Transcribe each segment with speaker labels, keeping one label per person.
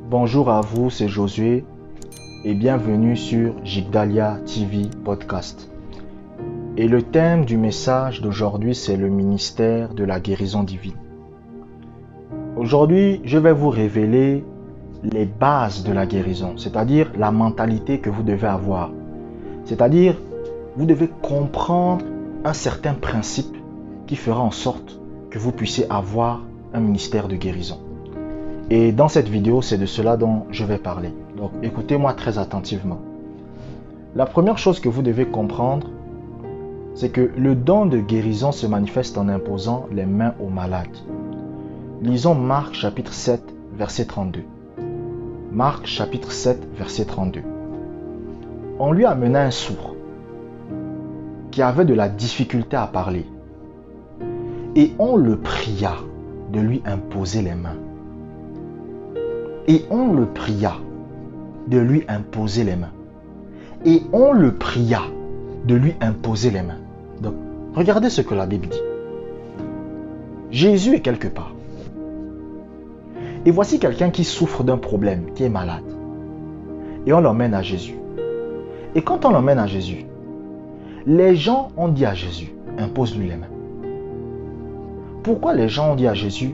Speaker 1: Bonjour à vous, c'est Josué et bienvenue sur Jigdalia TV Podcast. Et le thème du message d'aujourd'hui, c'est le ministère de la guérison divine. Aujourd'hui, je vais vous révéler les bases de la guérison, c'est-à-dire la mentalité que vous devez avoir. C'est-à-dire, vous devez comprendre un certain principe qui fera en sorte que vous puissiez avoir un ministère de guérison. Et dans cette vidéo, c'est de cela dont je vais parler. Donc, écoutez-moi très attentivement. La première chose que vous devez comprendre, c'est que le don de guérison se manifeste en imposant les mains aux malades. Lisons Marc chapitre 7, verset 32. Marc chapitre 7, verset 32. On lui amena un sourd qui avait de la difficulté à parler. Et on le pria de lui imposer les mains. Et on le pria de lui imposer les mains. Et on le pria de lui imposer les mains. Donc, regardez ce que la Bible dit. Jésus est quelque part. Et voici quelqu'un qui souffre d'un problème, qui est malade. Et on l'emmène à Jésus. Et quand on l'emmène à Jésus, les gens ont dit à Jésus, impose-lui les mains. Pourquoi les gens ont dit à Jésus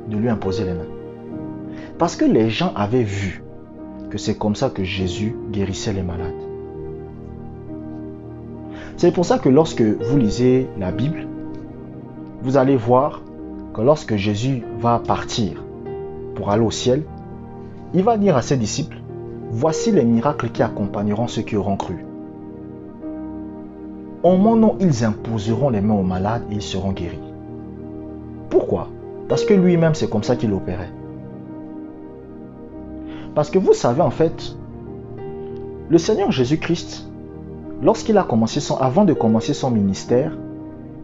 Speaker 1: de lui imposer les mains? Parce que les gens avaient vu que c'est comme ça que Jésus guérissait les malades. C'est pour ça que lorsque vous lisez la Bible, vous allez voir que lorsque Jésus va partir pour aller au ciel, il va dire à ses disciples, voici les miracles qui accompagneront ceux qui auront cru. En mon nom, ils imposeront les mains aux malades et ils seront guéris. Pourquoi? Parce que lui-même, c'est comme ça qu'il opérait. Parce que vous savez, en fait, le Seigneur Jésus-Christ, avant de commencer son ministère,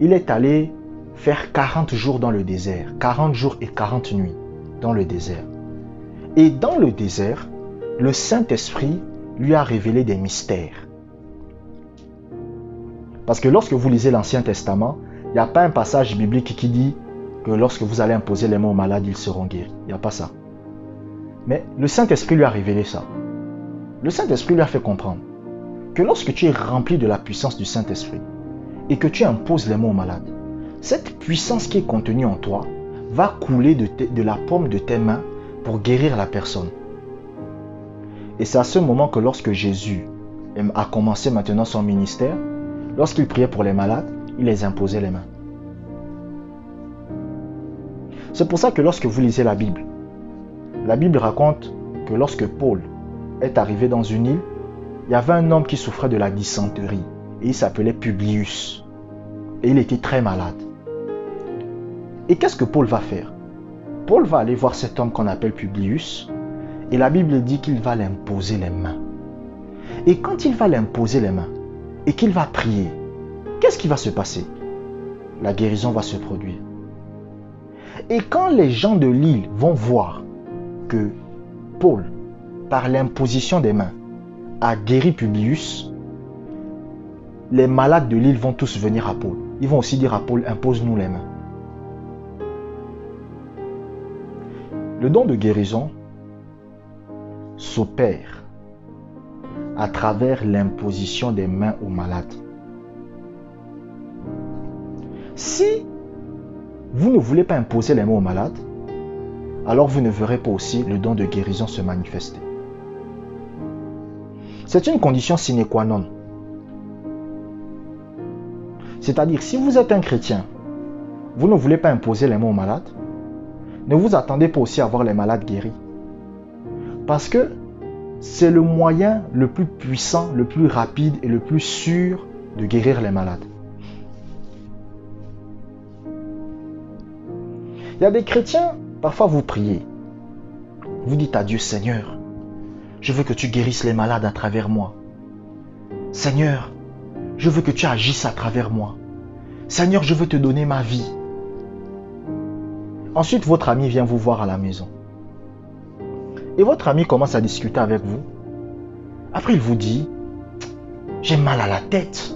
Speaker 1: il est allé faire 40 jours dans le désert, 40 jours et 40 nuits dans le désert. Et dans le désert, le Saint-Esprit lui a révélé des mystères. Parce que lorsque vous lisez l'Ancien Testament, il n'y a pas un passage biblique qui dit que lorsque vous allez imposer les mains aux malades, ils seront guéris. Il n'y a pas ça. Mais le Saint-Esprit lui a révélé ça. Le Saint-Esprit lui a fait comprendre que lorsque tu es rempli de la puissance du Saint-Esprit et que tu imposes les mains aux malades, cette puissance qui est contenue en toi va couler de la paume de tes mains pour guérir la personne. Et c'est à ce moment que lorsque Jésus a commencé maintenant son ministère, lorsqu'il priait pour les malades, il les imposait les mains. C'est pour ça que lorsque vous lisez la Bible raconte que lorsque Paul est arrivé dans une île, il y avait un homme qui souffrait de la dysenterie et il s'appelait Publius. Et il était très malade. Et qu'est-ce que Paul va faire? Paul va aller voir cet homme qu'on appelle Publius et la Bible dit qu'il va l'imposer les mains. Et quand il va l'imposer les mains et qu'il va prier, qu'est-ce qui va se passer? La guérison va se produire. Et quand les gens de l'île vont voir que Paul, par l'imposition des mains, a guéri Publius, les malades de l'île vont tous venir à Paul. Ils vont aussi dire à Paul, impose-nous les mains. Le don de guérison s'opère à travers l'imposition des mains aux malades. Si vous ne voulez pas imposer les mains aux malades, alors vous ne verrez pas aussi le don de guérison se manifester. C'est une condition sine qua non. C'est-à-dire, si vous êtes un chrétien, vous ne voulez pas imposer les mains aux malades, ne vous attendez pas aussi à voir les malades guéris. Parce que c'est le moyen le plus puissant, le plus rapide et le plus sûr de guérir les malades. Il y a des chrétiens, parfois vous priez. Vous dites à Dieu, Seigneur, je veux que tu guérisses les malades à travers moi. Seigneur, je veux que tu agisses à travers moi. Seigneur, je veux te donner ma vie. Ensuite, votre ami vient vous voir à la maison. Et votre ami commence à discuter avec vous. Après, il vous dit, j'ai mal à la tête.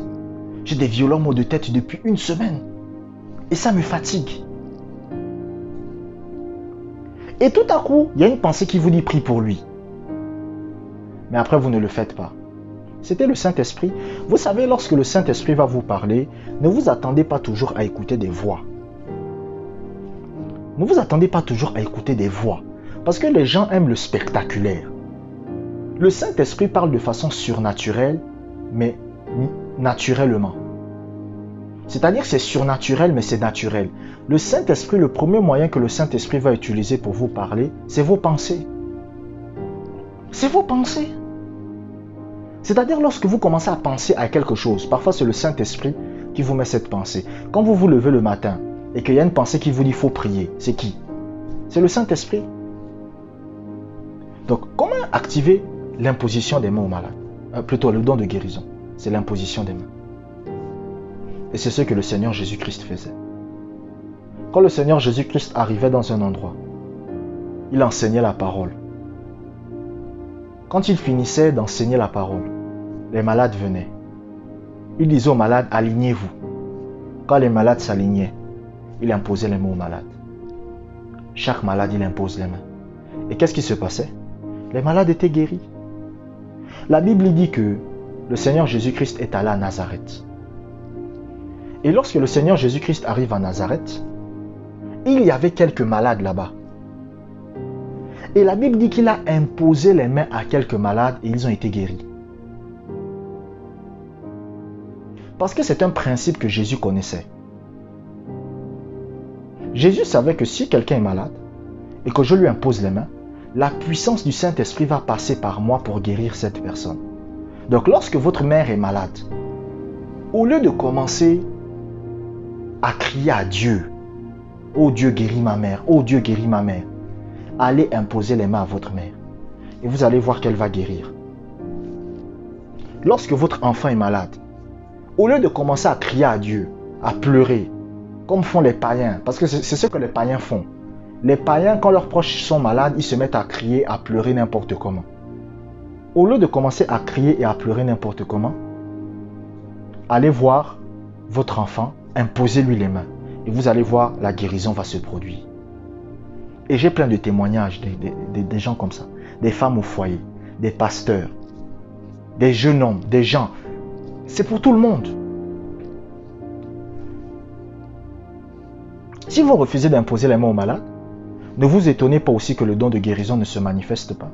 Speaker 1: J'ai des violents maux de tête depuis une semaine. Et ça me fatigue. Et tout à coup, il y a une pensée qui vous dit prie pour lui. Mais après, vous ne le faites pas. C'était le Saint-Esprit. Vous savez, lorsque le Saint-Esprit va vous parler, ne vous attendez pas toujours à écouter des voix. Ne vous attendez pas toujours à écouter des voix. Parce que les gens aiment le spectaculaire. Le Saint-Esprit parle de façon surnaturelle, mais naturellement. C'est-à-dire c'est surnaturel, mais c'est naturel. Le Saint-Esprit, le premier moyen que le Saint-Esprit va utiliser pour vous parler, c'est vos pensées. C'est vos pensées. C'est-à-dire lorsque vous commencez à penser à quelque chose, parfois c'est le Saint-Esprit qui vous met cette pensée. Quand vous vous levez le matin et qu'il y a une pensée qui vous dit « faut prier », c'est qui? C'est le Saint-Esprit. Donc, comment activer l'imposition des mains aux malades? Plutôt le don de guérison, c'est l'imposition des mains. Et c'est ce que le Seigneur Jésus-Christ faisait. Quand le Seigneur Jésus-Christ arrivait dans un endroit, il enseignait la parole. Quand il finissait d'enseigner la parole, les malades venaient. Il disait aux malades, alignez-vous. Quand les malades s'alignaient, il imposait les mains aux malades. Chaque malade, il impose les mains. Et qu'est-ce qui se passait? Les malades étaient guéris. La Bible dit que le Seigneur Jésus-Christ est allé à Nazareth. Et lorsque le Seigneur Jésus-Christ arrive à Nazareth, il y avait quelques malades là-bas. Et la Bible dit qu'il a imposé les mains à quelques malades et ils ont été guéris. Parce que c'est un principe que Jésus connaissait. Jésus savait que si quelqu'un est malade et que je lui impose les mains, la puissance du Saint-Esprit va passer par moi pour guérir cette personne. Donc lorsque votre mère est malade, au lieu de commencer à crier à Dieu, « Oh Dieu guéris ma mère, oh Dieu guéris ma mère », allez imposer les mains à votre mère et vous allez voir qu'elle va guérir. Lorsque votre enfant est malade, au lieu de commencer à crier à Dieu, à pleurer, comme font les païens, parce que c'est ce que les païens font. Les païens, quand leurs proches sont malades, ils se mettent à crier, à pleurer n'importe comment. Au lieu de commencer à crier et à pleurer n'importe comment, allez voir votre enfant, imposez-lui les mains et vous allez voir, la guérison va se produire. Et j'ai plein de témoignages des gens comme ça, des femmes au foyer, des pasteurs, des jeunes hommes, des gens. C'est pour tout le monde. Si vous refusez d'imposer les mains aux malades, ne vous étonnez pas aussi que le don de guérison ne se manifeste pas.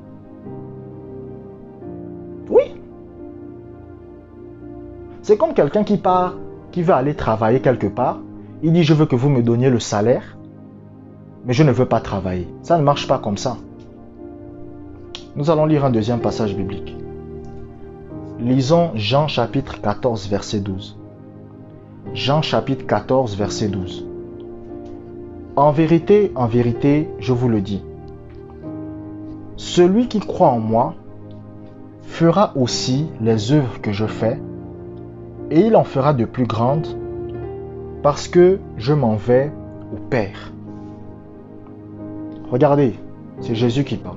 Speaker 1: Oui. C'est comme quelqu'un qui part, qui veut aller travailler quelque part. Il dit, je veux que vous me donniez le salaire, mais je ne veux pas travailler. Ça ne marche pas comme ça. Nous allons lire un deuxième passage biblique. Lisons Jean chapitre 14, verset 12. Jean chapitre 14, verset 12. En vérité, je vous le dis, celui qui croit en moi fera aussi les œuvres que je fais, et il en fera de plus grandes, parce que je m'en vais au Père. Regardez, c'est Jésus qui parle.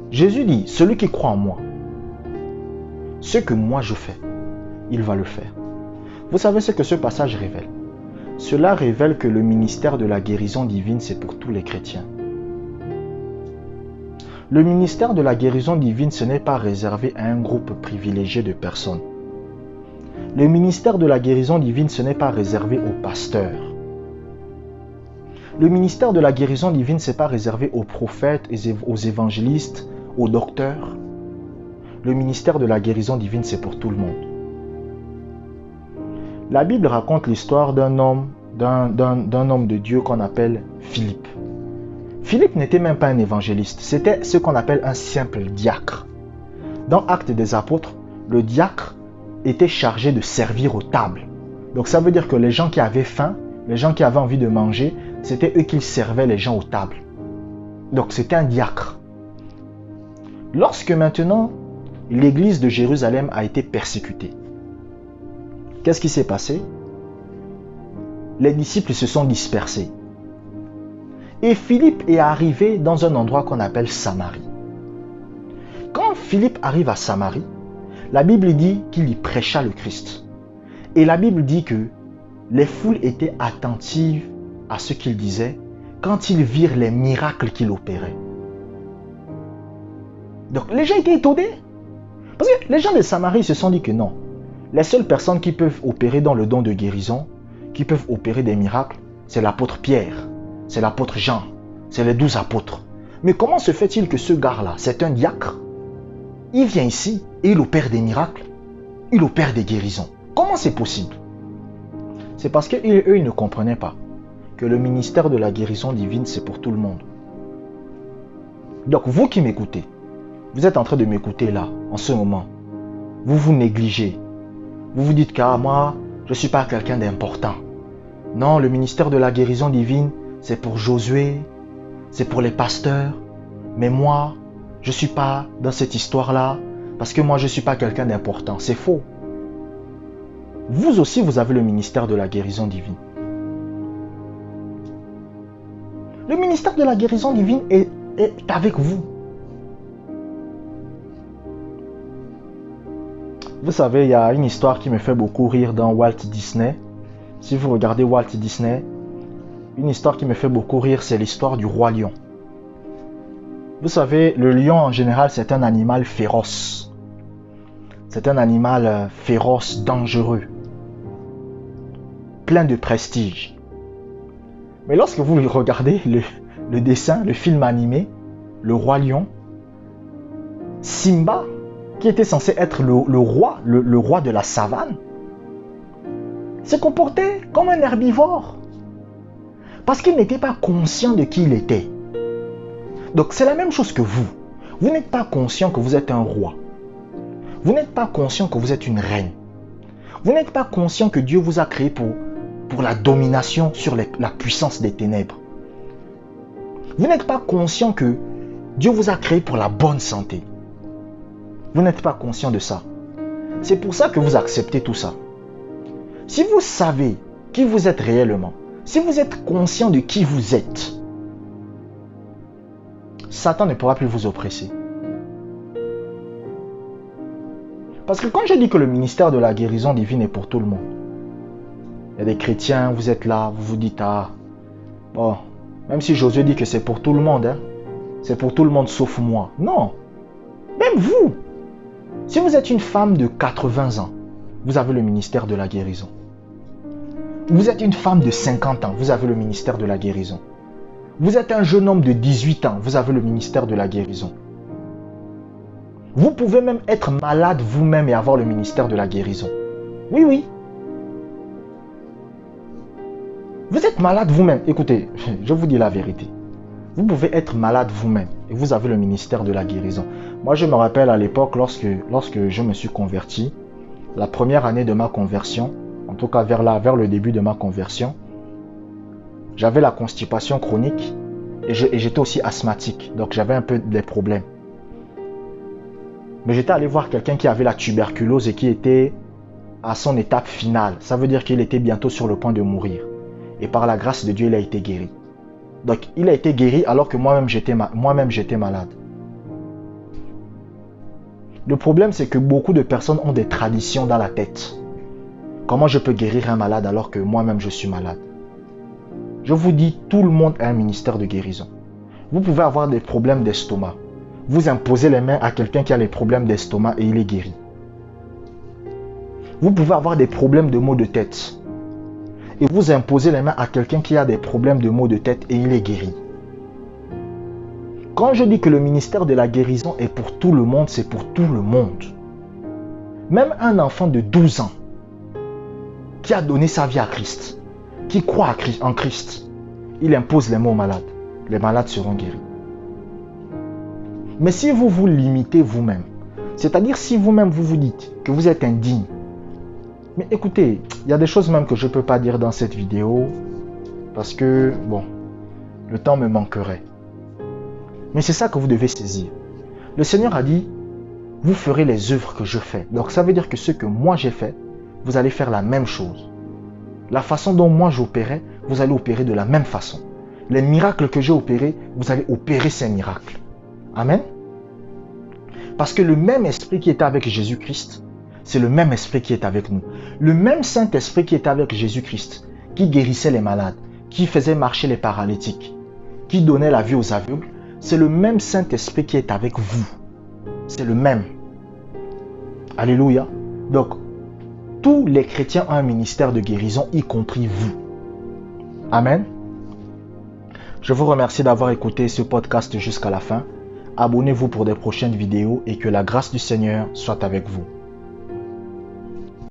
Speaker 1: Jésus dit, celui qui croit en moi, ce que moi je fais, il va le faire. Vous savez ce que ce passage révèle? Cela révèle que le ministère de la guérison divine, c'est pour tous les chrétiens. Le ministère de la guérison divine, ce n'est pas réservé à un groupe privilégié de personnes. Le ministère de la guérison divine, ce n'est pas réservé aux pasteurs. Le ministère de la guérison divine, ce n'est pas réservé aux prophètes, aux évangélistes, aux docteurs. Le ministère de la guérison divine, c'est pour tout le monde. La Bible raconte l'histoire d'un homme de Dieu qu'on appelle Philippe. Philippe n'était même pas un évangéliste, c'était ce qu'on appelle un simple diacre. Dans Actes des Apôtres, le diacre était chargé de servir aux tables. Donc ça veut dire que les gens qui avaient faim, les gens qui avaient envie de manger, c'était eux qui servaient les gens aux tables. Donc c'était un diacre. Lorsque maintenant, l'église de Jérusalem a été persécutée, qu'est-ce qui s'est passé? Les disciples se sont dispersés. Et Philippe est arrivé dans un endroit qu'on appelle Samarie. Quand Philippe arrive à Samarie, la Bible dit qu'il y prêcha le Christ. Et la Bible dit que les foules étaient attentives à ce qu'il disait, quand ils virent les miracles qu'il opérait. Donc les gens étaient étonnés. Parce que les gens de Samarie se sont dit que non. Les seules personnes qui peuvent opérer dans le don de guérison, qui peuvent opérer des miracles, c'est l'apôtre Pierre, c'est l'apôtre Jean, c'est les 12 apôtres. Mais comment se fait-il que ce gars-là, c'est un diacre, il vient ici et il opère des miracles, il opère des guérisons. Comment c'est possible? C'est parce qu'eux, ils ne comprenaient pas que le ministère de la guérison divine, c'est pour tout le monde. Donc vous qui m'écoutez, vous êtes en train de m'écouter là, en ce moment. Vous vous négligez. Vous vous dites que moi, je ne suis pas quelqu'un d'important. Non, le ministère de la guérison divine, c'est pour Josué, c'est pour les pasteurs. Mais moi, je ne suis pas dans cette histoire-là, parce que moi, je ne suis pas quelqu'un d'important. C'est faux. Vous aussi, vous avez le ministère de la guérison divine. Le ministère de la guérison divine est avec vous. Vous savez, il y a une histoire qui me fait beaucoup rire dans Walt Disney. Si vous regardez Walt Disney, une histoire qui me fait beaucoup rire, c'est l'histoire du roi lion. Vous savez, le lion en général, c'est un animal féroce. C'est un animal féroce, dangereux, plein de prestige. Mais lorsque vous regardez le dessin, le film animé, le roi lion, Simba, qui était censé être le roi de la savane, se comportait comme un herbivore. Parce qu'il n'était pas conscient de qui il était. Donc c'est la même chose que vous. Vous n'êtes pas conscient que vous êtes un roi. Vous n'êtes pas conscient que vous êtes une reine. Vous n'êtes pas conscient que Dieu vous a créé pour la domination sur la puissance des ténèbres. Vous n'êtes pas conscient que Dieu vous a créé pour la bonne santé. Vous n'êtes pas conscient de ça. C'est pour ça que vous acceptez tout ça. Si vous savez qui vous êtes réellement, si vous êtes conscient de qui vous êtes, Satan ne pourra plus vous oppresser. Parce que quand je dis que le ministère de la guérison divine est pour tout le monde, il y a des chrétiens, vous êtes là, vous vous dites, bon, même si Josué dit que c'est pour tout le monde, c'est pour tout le monde sauf moi. Non, même vous. Si vous êtes une femme de 80 ans, vous avez le ministère de la guérison. Vous êtes une femme de 50 ans, vous avez le ministère de la guérison. Vous êtes un jeune homme de 18 ans, vous avez le ministère de la guérison. Vous pouvez même être malade vous-même et avoir le ministère de la guérison. Oui, oui. Vous êtes malade vous-même. Écoutez, je vous dis la vérité. Vous pouvez être malade vous-même et vous avez le ministère de la guérison. Moi, je me rappelle à l'époque, lorsque je me suis converti, la première année de ma conversion, en tout cas vers le début de ma conversion, j'avais la constipation chronique et j'étais aussi asthmatique. Donc, j'avais un peu des problèmes. Mais j'étais allé voir quelqu'un qui avait la tuberculose et qui était à son étape finale. Ça veut dire qu'il était bientôt sur le point de mourir. Et par la grâce de Dieu, il a été guéri. Donc, il a été guéri alors que moi-même j'étais malade. Le problème, c'est que beaucoup de personnes ont des traditions dans la tête. Comment je peux guérir un malade alors que moi-même je suis malade? Je vous dis, tout le monde a un ministère de guérison. Vous pouvez avoir des problèmes d'estomac. Vous imposez les mains à quelqu'un qui a les problèmes d'estomac et il est guéri. Vous pouvez avoir des problèmes de maux de tête. Et vous imposez les mains à quelqu'un qui a des problèmes de maux de tête et il est guéri. Quand je dis que le ministère de la guérison est pour tout le monde, c'est pour tout le monde. Même un enfant de 12 ans qui a donné sa vie à Christ, qui croit en Christ, il impose les mains aux malades. Les malades seront guéris. Mais si vous vous limitez vous-même, c'est-à-dire si vous-même vous vous dites que vous êtes indigne, mais écoutez, il y a des choses même que je ne peux pas dire dans cette vidéo parce que, bon, le temps me manquerait. Mais c'est ça que vous devez saisir. Le Seigneur a dit, vous ferez les œuvres que je fais. Donc ça veut dire que ce que moi j'ai fait, vous allez faire la même chose. La façon dont moi j'opérais, vous allez opérer de la même façon. Les miracles que j'ai opérés, vous allez opérer ces miracles. Amen. Parce que le même esprit qui était avec Jésus-Christ, c'est le même esprit qui est avec nous. Le même Saint-Esprit qui était avec Jésus-Christ, qui guérissait les malades, qui faisait marcher les paralytiques, qui donnait la vue aux aveugles, c'est le même Saint-Esprit qui est avec vous. C'est le même. Alléluia. Donc, tous les chrétiens ont un ministère de guérison, y compris vous. Amen. Je vous remercie d'avoir écouté ce podcast jusqu'à la fin. Abonnez-vous pour des prochaines vidéos et que la grâce du Seigneur soit avec vous.